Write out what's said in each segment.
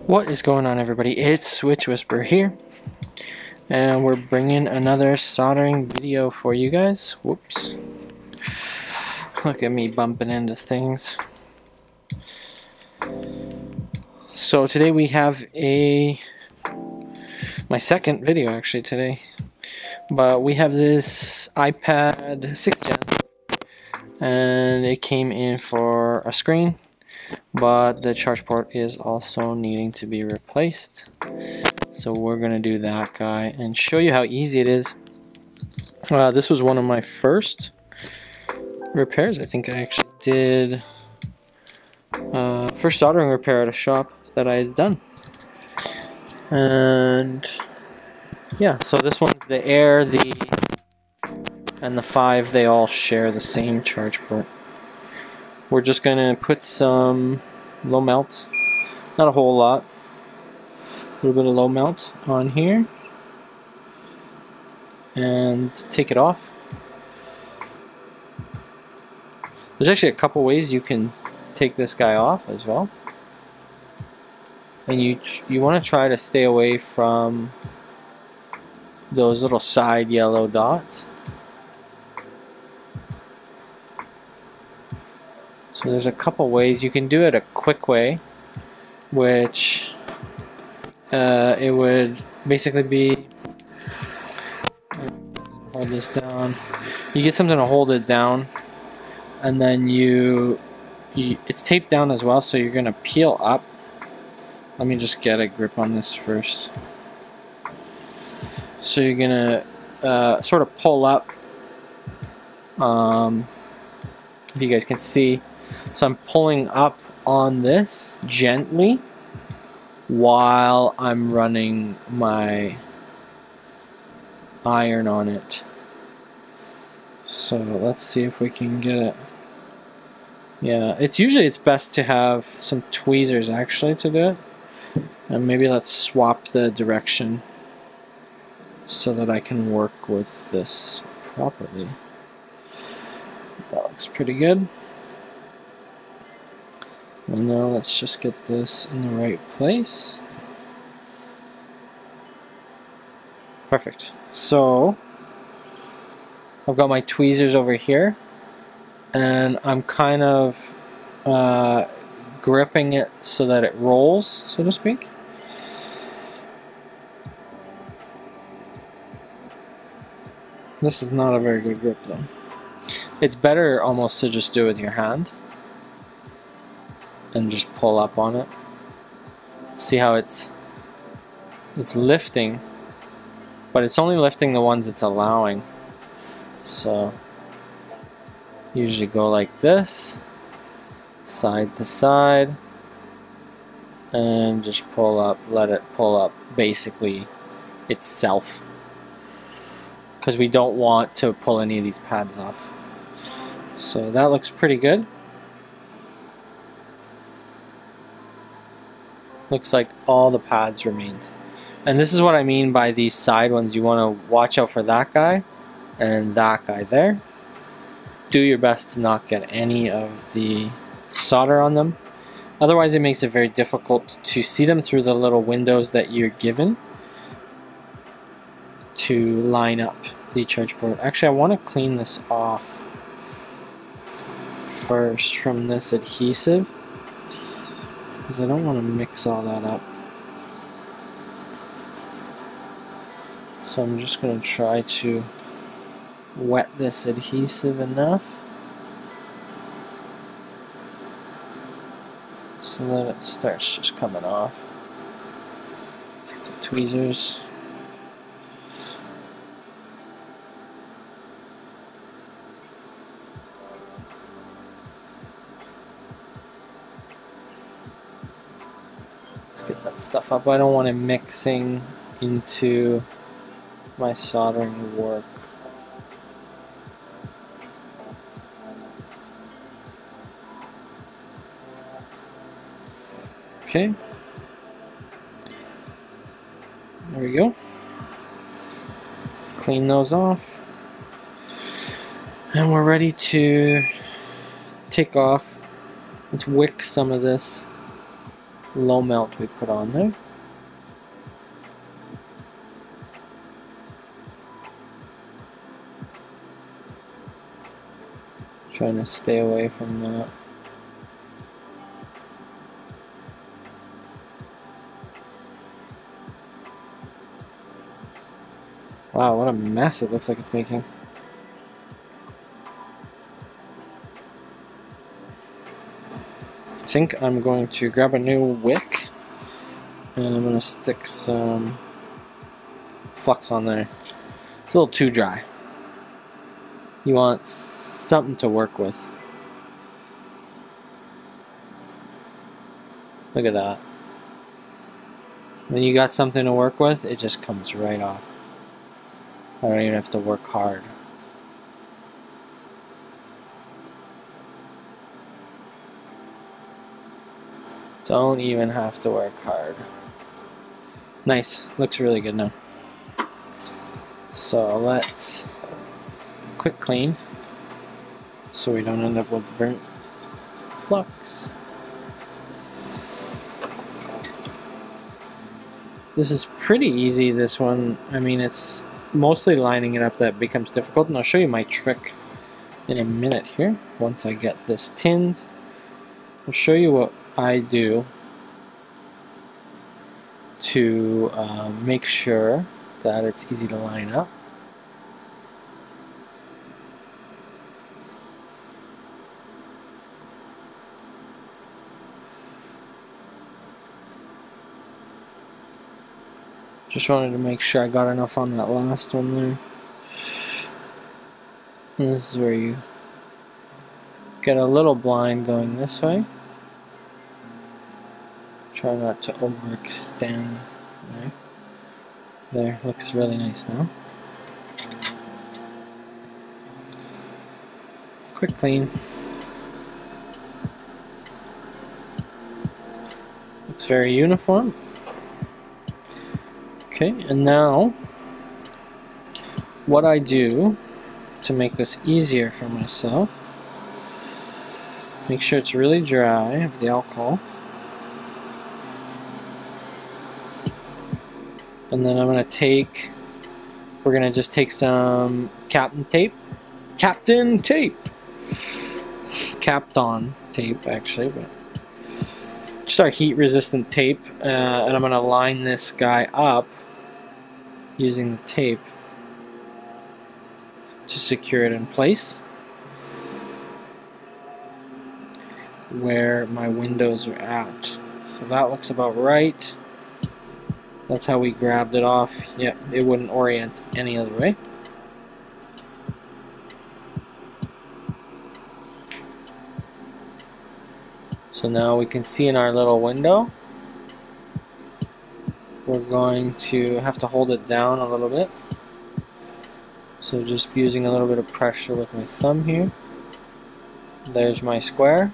What is going on, everybody? It's Switch Whisperer here, and we're bringing another soldering video for you guys. Whoops. Look at me bumping into things. So today we have my second video actually today, but we have this iPad 6th gen, and it came in for a screen, but the charge port is also needing to be replaced. So we're gonna do that guy and show you how easy it is. This was one of my first repairs. I think I actually did first soldering repair at a shop that I had done. And yeah, so this one's the Air, the and the 5, they all share the same charge port. We're just gonna put some low melt, not a whole lot, a little bit of low melt on here and take it off. There's actually a couple ways you can take this guy off as well, and you want to try to stay away from those little side yellow dots. So there's a couple ways. You can do it a quick way, which it would basically be, hold this down. You get something to hold it down, and then it's taped down as well, so you're gonna peel up. Let me just get a grip on this first. So you're gonna sort of pull up. If you guys can see. So I'm pulling up on this gently while I'm running my iron on it. So let's see if we can get it. Yeah, it's best to have some tweezers actually to do it. And maybe let's swap the direction so that I can work with this properly. That looks pretty good. And now let's just get this in the right place. Perfect. So I've got my tweezers over here, and I'm kind of gripping it so that it rolls, so to speak. This is not a very good grip though. It's better almost to just do it with your hand and just pull up on it. See how it's lifting, but it's only lifting the ones it's allowing. So usually go like this, side to side, and just pull up, let it pull up basically itself, because we don't want to pull any of these pads off. So that looks pretty good. Looks like all the pads remained. And this is what I mean by these side ones. You want to watch out for that guy and that guy there. Do your best to not get any of the solder on them. Otherwise it makes it very difficult to see them through the little windows that you're given to line up the charge port. Actually, I want to clean this off first from this adhesive, because I don't want to mix all that up. So I'm just going to try to wet this adhesive enough so that it starts just coming off. Let's get some tweezers. Get that stuff up. I don't want it mixing into my soldering work. Okay. There we go. Clean those off. And we're ready to take off. Let's wick some of this low melt we put on there. Trying to stay away from that. Wow, what a mess it looks like it's making. I think I'm going to grab a new wick and I'm going to stick some flux on there. It's a little too dry. You want something to work with. Look at that. When you got something to work with, it just comes right off. I don't even have to work hard. Don't even have to work hard. Nice. Looks really good now. So let's quick clean so we don't end up with burnt flux. This is pretty easy, this one. I mean, it's mostly lining it up that becomes difficult, and I'll show you my trick in a minute here. Once I get this tinned, I'll show you what I do to make sure that it's easy to line up. Just wanted to make sure I got enough on that last one there. And this is where you get a little blind going this way. Try not to overextend. There, looks really nice now. Quick clean. Looks very uniform. Okay, and now what I do to make this easier for myself, make sure it's really dry of the alcohol. And then I'm going to take, we're going to just take some Kapton tape, Kapton tape actually, but just our heat resistant tape, and I'm going to line this guy up using the tape to secure it in place where my windows are at. So that looks about right. That's how we grabbed it off. Yep, it wouldn't orient any other way. So now we can see in our little window. We're going to have to hold it down a little bit. So just using a little bit of pressure with my thumb here. There's my square.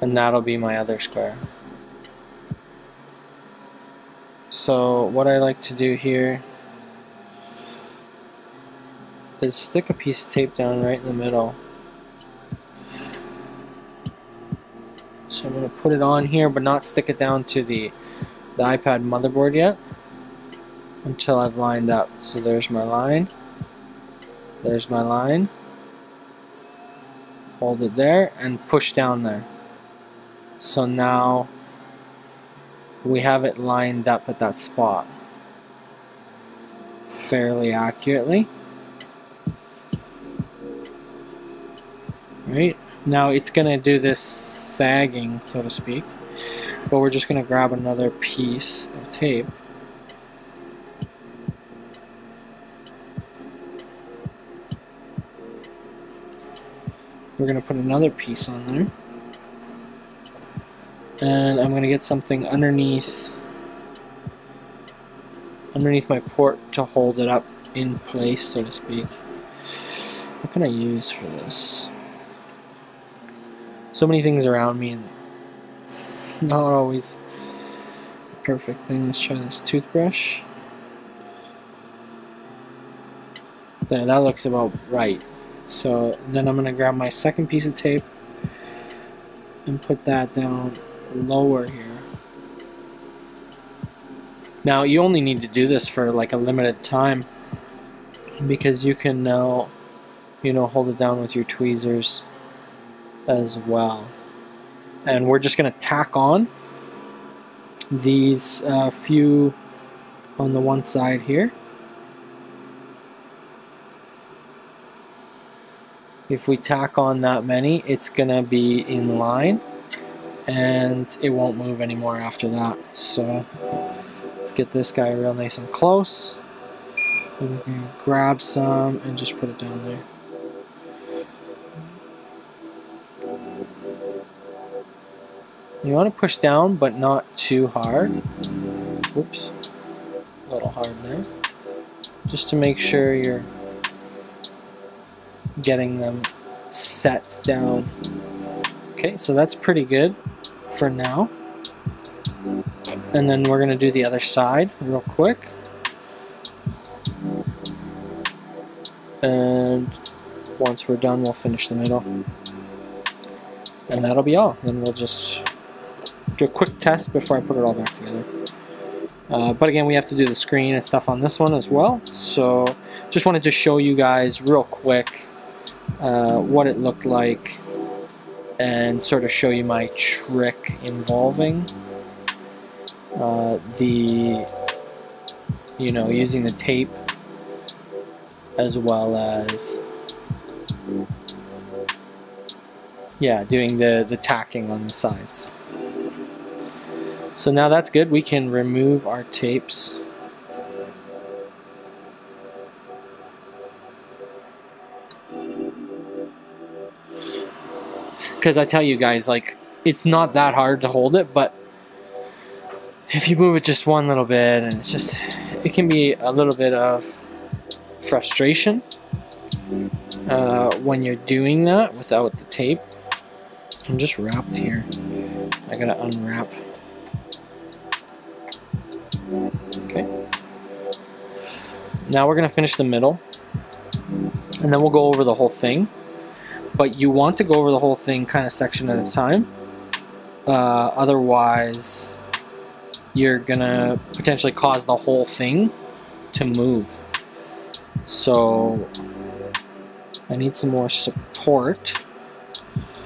And that'll be my other square. So what I like to do here is stick a piece of tape down right in the middle. So I'm going to put it on here but not stick it down to the iPad motherboard yet until I've lined up. So there's my line. There's my line. Hold it there and push down there. So now we have it lined up at that spot fairly accurately. Right? Now it's going to do this sagging, so to speak, but we're just going to grab another piece of tape. We're going to put another piece on there. And I'm going to get something underneath my port to hold it up in place, so to speak. What can I use for this? So many things around me and not always the perfect thing. Let's try this toothbrush. There, that looks about right. So then I'm going to grab my second piece of tape and put that down lower here. Now you only need to do this for like a limited time, because you can now, you know, hold it down with your tweezers as well. And we're just going to tack on these few on the one side here. If we tack on that many, it's going to be in line and it won't move anymore after that. So let's get this guy real nice and close. And we can grab some and just put it down there. You want to push down, but not too hard. Oops, a little hard there. Just to make sure you're getting them set down. Okay, so that's pretty good for now. And then we're going to do the other side real quick. And once we're done, we'll finish the middle. And that'll be all. Then we'll just do a quick test before I put it all back together. But again, we have to do the screen and stuff on this one as well. So just wanted to show you guys real quick what it looked like and sort of show you my trick involving using the tape as well as doing the tacking on the sides. So now that's good. We can remove our tapes. Because I tell you guys, like, it's not that hard to hold it, but if you move it just one little bit, and it can be a little bit of frustration when you're doing that without the tape. I'm just wrapped here. I gotta unwrap. Okay. Now we're gonna finish the middle, and then we'll go over the whole thing. But you want to go over the whole thing kind of section at a time. Otherwise, you're gonna potentially cause the whole thing to move. So I need some more support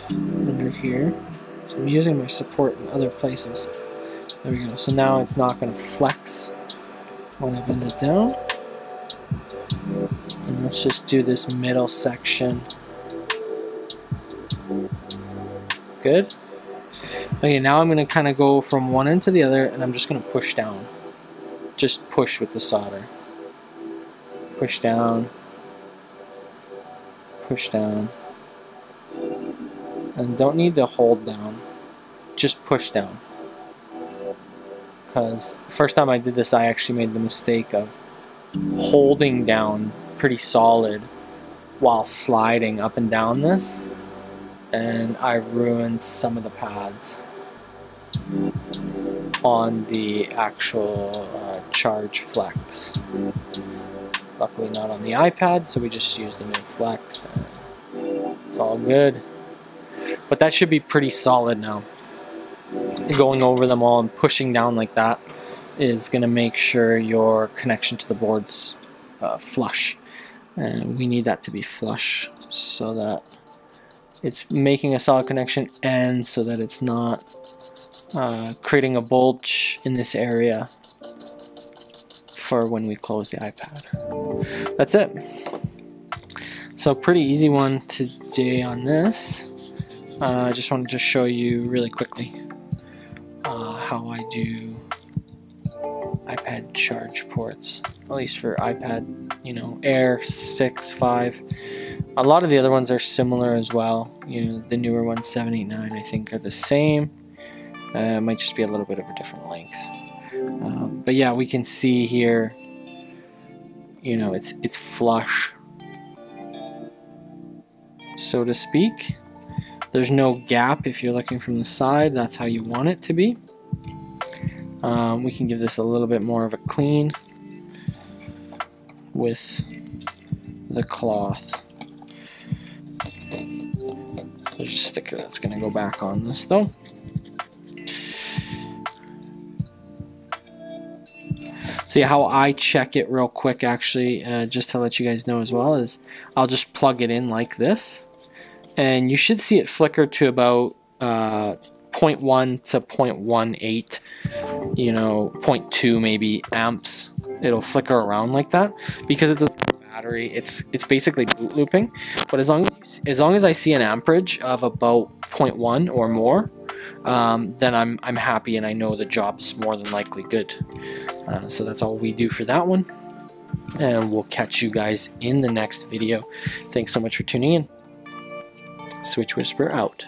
under here. So I'm using my support in other places. There we go. So now it's not going to flex when I bend it down. And let's just do this middle section. Good. Okay, now I'm going to kind of go from one end to the other, and I'm just going to push down. Just push with the solder. Push down. Push down. And don't need to hold down. Just push down. Because first time I did this, I actually made the mistake of holding down pretty solid while sliding up and down this, and I ruined some of the pads on the actual charge flex. Luckily not on the iPad, so we just used the new flex, and it's all good. But that should be pretty solid now. Going over them all and pushing down like that is going to make sure your connection to the board's flush, and we need that to be flush so that it's making a solid connection and so that it's not creating a bulge in this area for when we close the iPad. That's it. So pretty easy one today on this. I just wanted to show you really quickly how I do iPad charge ports, at least for iPad, Air 6, 5. A lot of the other ones are similar as well. The newer ones, 7, 8, 9, I think are the same. It might just be a little bit of a different length. But yeah, we can see here, it's flush, so to speak. There's no gap if you're looking from the side. That's how you want it to be. We can give this a little bit more of a clean with the cloth. There's a sticker that's going to go back on this though. So yeah, how I check it real quick, actually, just to let you guys know as well, is I'll just plug it in like this, and you should see it flicker to about 0.1 to 0.18, you know, 0.2 maybe amps. It'll flicker around like that because it's a battery. It's basically boot looping. But as long as I see an amperage of about 0.1 or more, then I'm happy and I know the job's more than likely good. So that's all we do for that one, and we'll catch you guys in the next video. Thanks so much for tuning in. Switch Whisperer out.